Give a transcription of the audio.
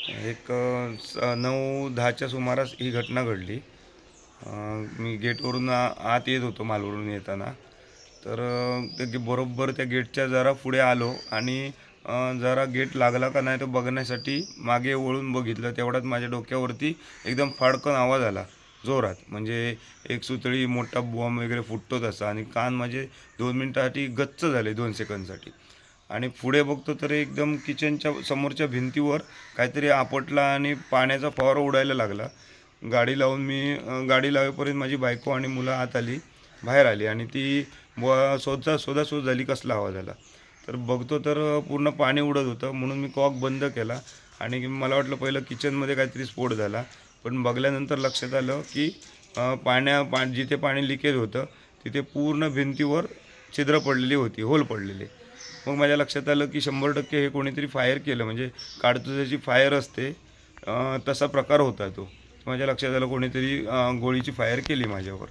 एक 9-10च्या सुमारास ही घटना घडली. मी गेटवरून आत येत होतो मालवरून येताना. तर बरोबर त्या गेटच्या जरा पुढे आलो आणि जरा गेट लागला का नाही तो बघण्यासाठी मागे वळून बघितलं. तेवढ्यात माझ्या डोक्यावरती एकदम फाडकन आवाज आला जोरात. म्हणजे एक सुतळी मोठा बॉम्ब वगैरे फुटतो तसा, आणि कान माझे 2 मिनिटासाठी गच्च झाले, 2 सेकंदसाठी. आणि पुढे बघतो तर एकदम किचनच्या समोरच्या भिंतीवर काहीतरी आपटला आणि पाण्याचा फवारा उडायला लागला. गाडी लावून गाडी लावेपर्यंत माझी बायको आणि मुलं आत आली, बाहेर आली, आणि ती शोधाशोध झाली कसला आवाज आला. तर बघतो तर पूर्ण पाणी उडत होतं. म्हणून मी कॉक बंद केला आणि मला वाटलं पहिलं किचनमध्ये काहीतरी स्फोट झाला. पण बघल्यानंतर लक्षात आलं की जिथे पाणी लिकेज होतं तिथे पूर्ण भिंतीवर छिद्र पडलेली होती, होल पडलेले. मग माझ्या लक्षात आलं की 100% हे कोणीतरी फायर केलं, म्हणजे काडतुसाची फायर असते तसा प्रकार होता तो. माझ्या लक्षात आलं कोणीतरी गोळीची फायर केली माझ्यावर.